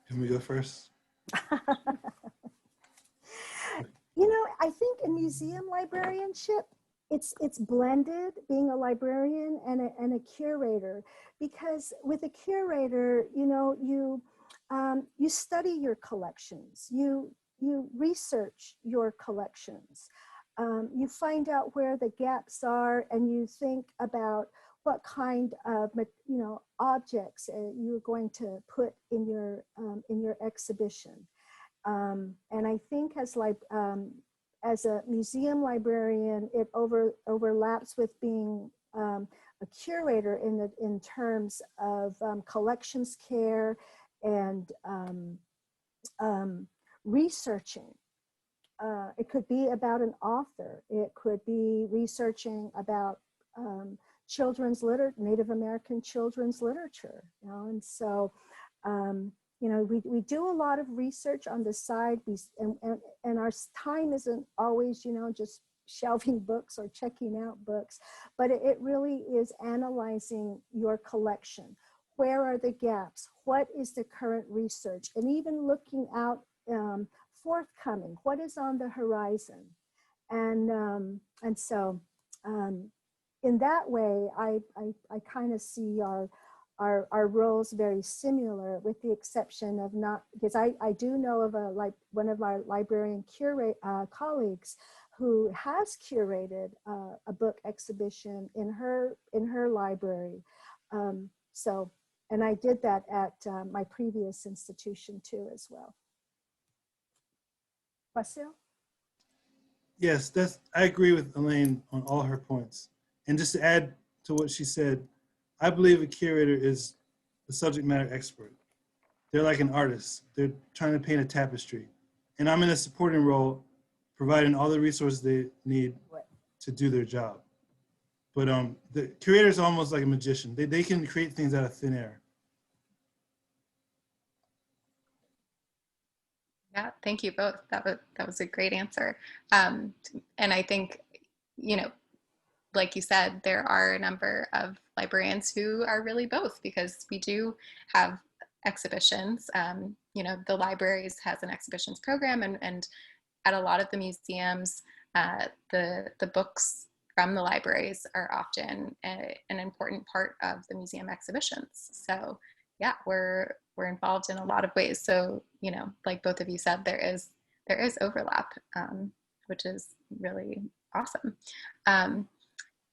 Can we go first? I think in museum librarianship, it's blended, being a librarian and a curator, because with a curator, you study your collections, you research your collections, you find out where the gaps are, and you think about what kind of objects you're going to put in your exhibition. And I think as a museum librarian, it overlaps with being a curator in terms of collections care and researching. It could be about an author. It could be researching about Native American children's literature. And so we do a lot of research on the side, and our time isn't always, just shelving books or checking out books, but it really is analyzing your collection. Where are the gaps? What is the current research? And even looking out forthcoming, what is on the horizon? And so in that way, I kind of see our roles very similar, with the exception of not, because I do know of one of our librarian colleagues who has curated a book exhibition in her library. So, and I did that at my previous institution too as well. Baasil? Yes, I agree with Elayne on all her points. And just to add to what she said, I believe a curator is a subject matter expert. They're like an artist. They're trying to paint a tapestry. And I'm in a supporting role, providing all the resources they need to do their job. But the curator is almost like a magician. They can create things out of thin air. Yeah, thank you both. That was a great answer. And I think, you know, like you said, there are a number of librarians who are really both, because we do have exhibitions. You know, the libraries has an exhibitions program, and at a lot of the museums, the books from the libraries are often an important part of the museum exhibitions. So yeah, we're involved in a lot of ways. So, you know, like both of you said, there is overlap, which is really awesome.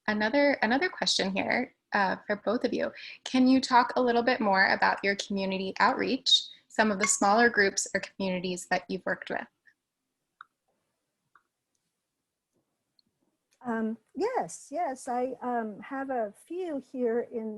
Another question here for both of you. Can you talk a little bit more about your community outreach, some of the smaller groups or communities that you've worked with? Yes, I have a few here in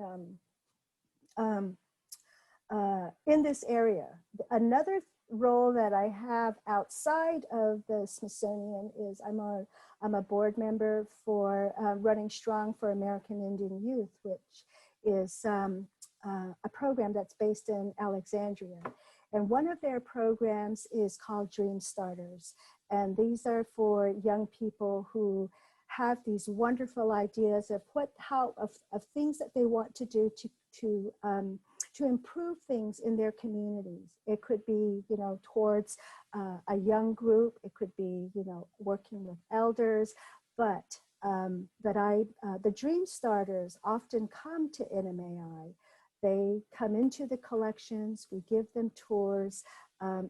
this area. Another role that I have outside of the Smithsonian is I'm a board member for Running Strong for American Indian Youth, which is a program that's based in Alexandria. And one of their programs is called Dream Starters. And these are for young people who have these wonderful ideas of of things that they want to do to improve things in their communities. It could be, you know, towards a young group. It could be, you know, working with elders. But the Dream Starters often come to Nmai. They come into the collections. We give them tours.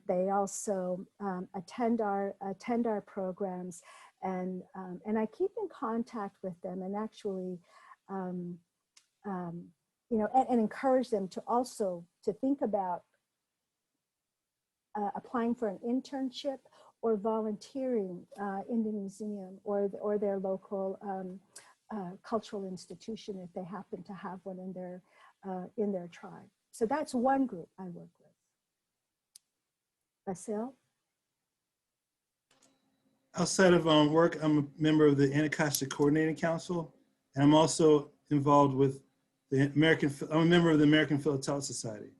They also attend our programs, and I keep in contact with them, and actually, you know, and encourage them to also to think about applying for an internship or volunteering in the museum or their local cultural institution if they happen to have one in their tribe. So that's one group I work with. Baasil? Outside of work, I'm a member of the Anacostia Coordinating Council, and I'm also involved with I'm a member of the American Philatelic Society.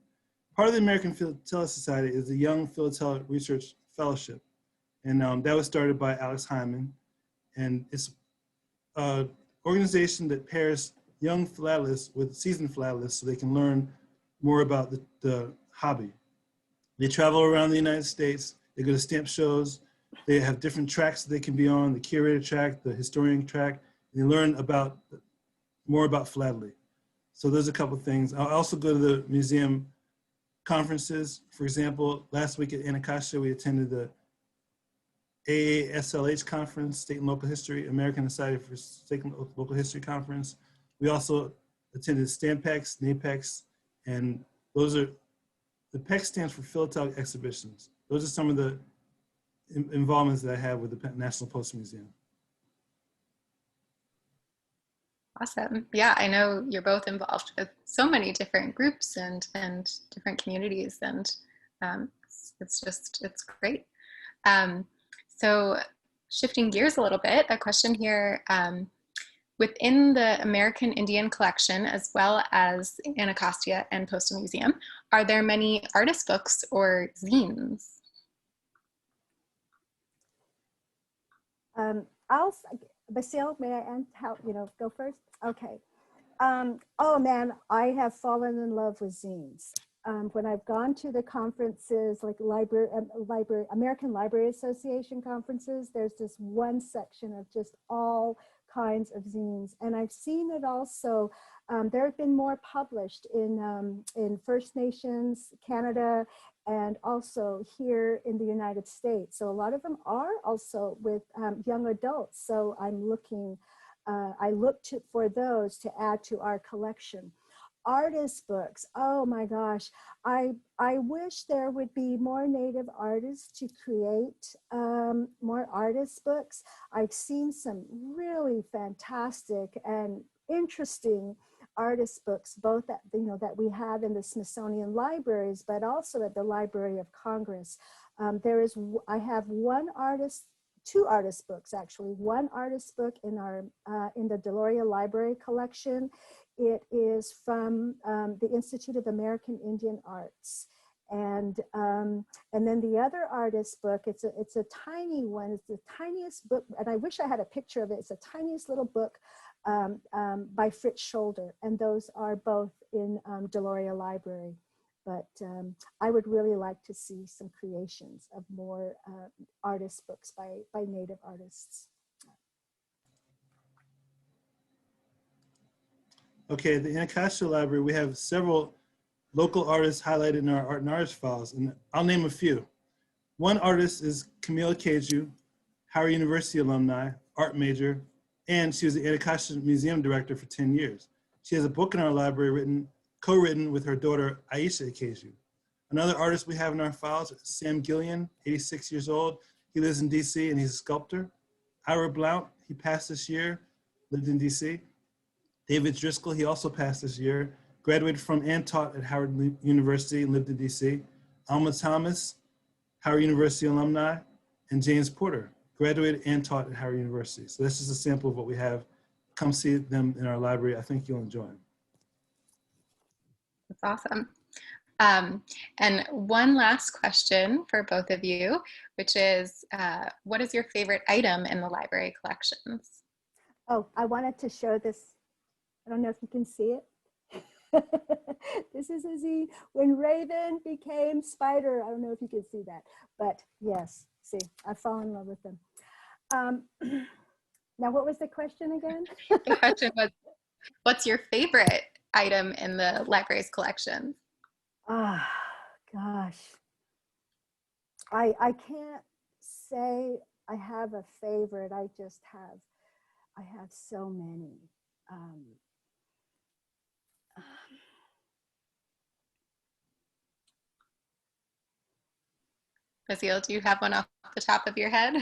Part of the American Philatelic Society is the Young Philatelic Research Fellowship, and that was started by Alex Hyman, and it's an organization that pairs young philatelists with seasoned philatelists so they can learn more about the hobby. They travel around the United States, they go to stamp shows, they have different tracks that they can be on, the curator track, the historian track, and they learn more about philately. So there's a couple of things. I'll also go to the museum conferences. For example, last week at Anacostia, we attended the AASLH conference, State and Local History, American Society for State and Local History conference. We also attended Stampex, NAPEX, and the PEX stands for Philatelic Exhibitions. Those are some of the involvements that I have with the National Postal Museum. Awesome. Yeah, I know you're both involved with so many different groups and different communities, and it's great. So shifting gears a little bit, a question here. Within the American Indian Collection, as well as Anacostia and Postal Museum, are there many artist books or zines? Baasil, may I go first? Okay. Oh man, I have fallen in love with zines. When I've gone to the conferences, like American Library Association conferences, there's this one section of just all kinds of zines. And I've seen it also, there have been more published in First Nations, Canada, and also here in the United States. So a lot of them are also with young adults. So I'm looking, I look for those to add to our collection. Artist books, oh my gosh, I wish there would be more Native artists to create more artist books. I've seen some really fantastic and interesting artist books, both that, that we have in the Smithsonian Libraries, but also at the Library of Congress. I have two artist books actually. One artist book in the Deloria Library collection. It is from the Institute of American Indian Arts. And then the other artist book, it's a tiny one, it's the tiniest book, and I wish I had a picture of it. It's the tiniest little book by Fritz Scholder, and those are both in Deloria Library. But I would really like to see some creations of more artist books by Native artists. Okay, at the Anacostia Library, we have several local artists highlighted in our Art and Artist files, and I'll name a few. One artist is Camille Keju, Howard University alumni, art major, and she was the Anacostia Museum director for 10 years. She has a book in our library co-written with her daughter, Aisha Keju. Another artist we have in our files is Sam Gillian, 86 years old. He lives in DC and he's a sculptor. Ira Blount, he passed this year, lived in DC. David Driscoll, he also passed this year, graduated from and taught at Howard University and lived in DC. Alma Thomas, Howard University alumni, and James Porter, graduated and taught at Howard University. So that's just a sample of what we have. Come see them in our library. I think you'll enjoy them. That's awesome. And one last question for both of you, which is, what is your favorite item in the library collections? Oh, I wanted to show this. I don't know if you can see it. This is a zine when Raven became Spider. I don't know if you can see that, but yes, see, I fall in love with them. Now, what was the question again? The question was, what's your favorite item in the library's collections? Ah, gosh. I can't say I have a favorite. I have so many. Baasil, do you have one off the top of your head?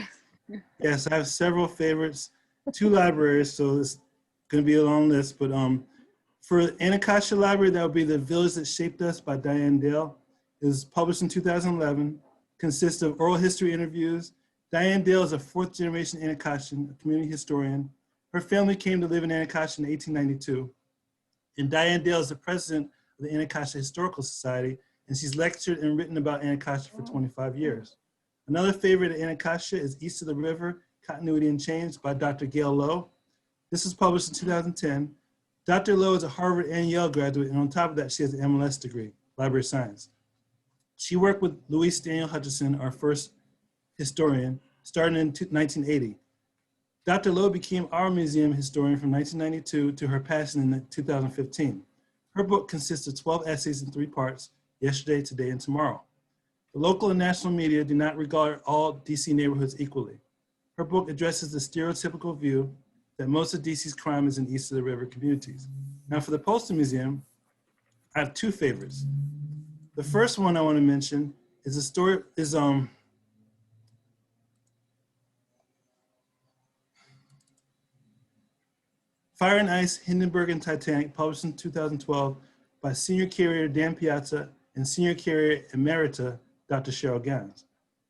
Yes, I have several favorites, two libraries, so it's going to be a long list, but for Anacostia Library, that would be The Village That Shaped Us by Diane Dale. It was published in 2011, consists of oral history interviews. Diane Dale is a fourth generation Anacostan, a community historian. Her family came to live in Anacostia in 1892. And Diane Dale is the president of the Anacostia Historical Society, and she's lectured and written about Anacostia for 25 years. Another favorite at Anacostia is East of the River, Continuity and Change by Dr. Gail Lowe. This was published in 2010. Dr. Lowe is a Harvard and Yale graduate, and on top of that, she has an MLS degree, Library Science. She worked with Louise Daniel Hutchison, our first historian, starting in 1980. Dr. Lowe became our museum historian from 1992 to her passing in 2015. Her book consists of 12 essays in 3 parts, Yesterday, Today, and Tomorrow. The local and national media do not regard all DC neighborhoods equally. Her book addresses the stereotypical view that most of DC's crime is in east of the river communities. Now for the Postal Museum, I have 2 favorites. The first one I want to mention is a story, Fire and Ice, Hindenburg and Titanic, published in 2012 by Senior Curator Dan Piazza and Senior Curator Emerita, Dr. Cheryl Gans.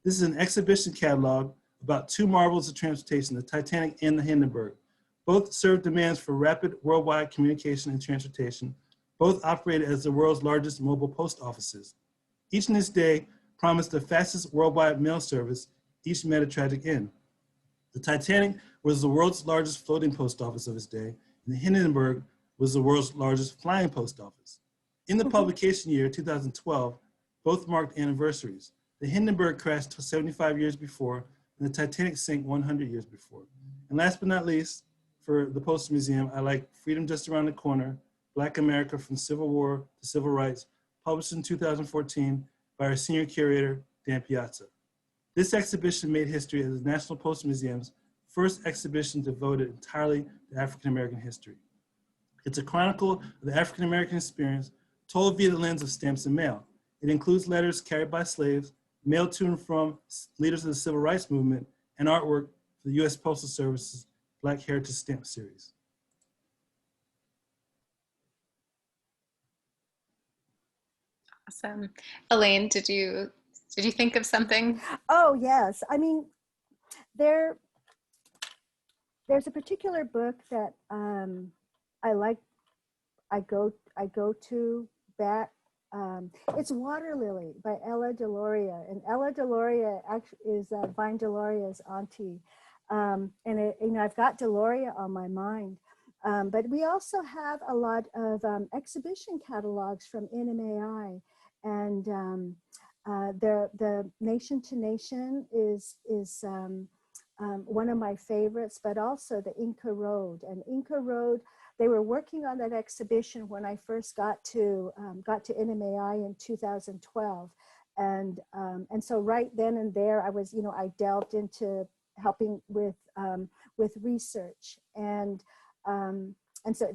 This is an exhibition catalog about 2 marvels of transportation, the Titanic and the Hindenburg. Both serve demands for rapid worldwide communication and transportation. Both operated as the world's largest mobile post offices. Each in its day promised the fastest worldwide mail service. Each met a tragic end. The Titanic was the world's largest floating post office of its day, and the Hindenburg was the world's largest flying post office. In the publication year, 2012, both marked anniversaries. The Hindenburg crashed 75 years before, and the Titanic sank 100 years before. And last but not least, for the Postal Museum, I like Freedom Just Around the Corner, Black America from Civil War to Civil Rights, published in 2014 by our senior curator, Dan Piazza. This exhibition made history as the National Postal Museum's first exhibition devoted entirely to African-American history. It's a chronicle of the African-American experience told via the lens of stamps and mail. It includes letters carried by slaves, mailed to and from leaders of the Civil Rights Movement, and artwork for the U.S. Postal Service's Black Heritage Stamp Series. Awesome. Elayne, did you think of something? Oh, yes. I mean, there's a particular book that I like. I go to that. It's Water Lily by Ella Deloria, and Ella Deloria actually is Vine Deloria's auntie. And I've got Deloria on my mind. But we also have a lot of exhibition catalogs from Nmai, and the Nation to Nation is one of my favorites, but also the Inca Road. And Inca Road, they were working on that exhibition when I first got to Nmai in 2012. And so right then and there, I was, I delved into helping with research. And so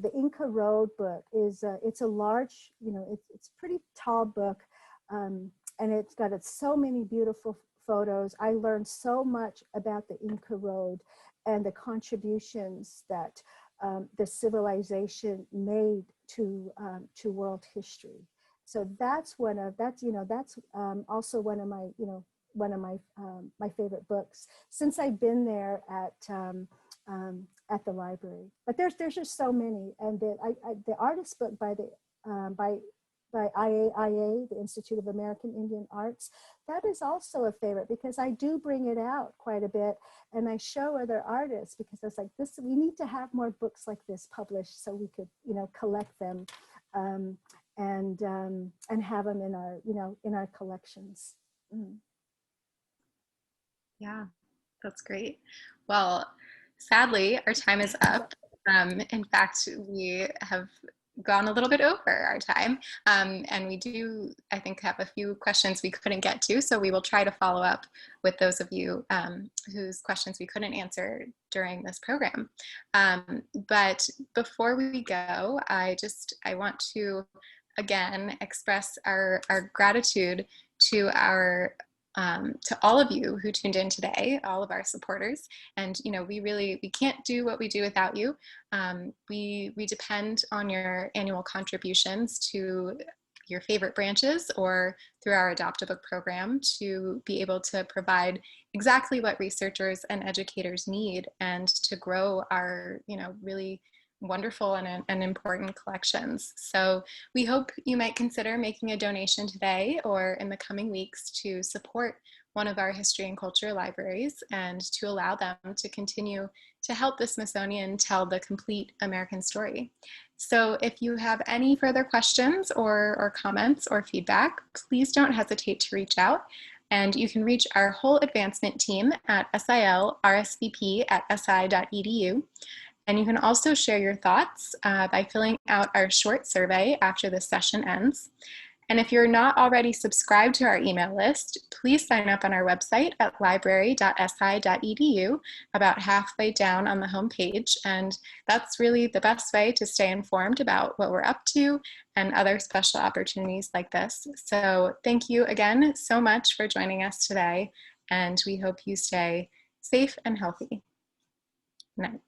the Inca Road book is, it's a large, it's a pretty tall book. And it's got so many beautiful photos. I learned so much about the Inca Road and the contributions that the civilization made to world history. So that's also one of my, my favorite books since I've been there at the library. But there's just so many, and the artist book by IAIA, the Institute of American Indian Arts, that is also a favorite because I do bring it out quite a bit and I show other artists because I was like, we need to have more books like this published so we could, collect them and have them in our, in our collections. Mm. Yeah, that's great. Well, sadly, our time is up. In fact, we have gone a little bit over our time. And we do, I think, have a few questions we couldn't get to. So we will try to follow up with those of you whose questions we couldn't answer during this program. But before we go, I want to, again, express our gratitude to to all of you who tuned in today, all of our supporters. And, we can't do what we do without you. We depend on your annual contributions to your favorite branches or through our Adopt a Book program to be able to provide exactly what researchers and educators need and to grow our, really wonderful and important collections. So we hope you might consider making a donation today or in the coming weeks to support one of our history and culture libraries and to allow them to continue to help the Smithsonian tell the complete American story. So if you have any further questions or comments or feedback, please don't hesitate to reach out. And you can reach our whole advancement team at silrsvp@si.edu. And you can also share your thoughts by filling out our short survey after this session ends. And if you're not already subscribed to our email list, please sign up on our website at library.si.edu about halfway down on the homepage. And that's really the best way to stay informed about what we're up to and other special opportunities like this. So thank you again so much for joining us today. And we hope you stay safe and healthy. Good night.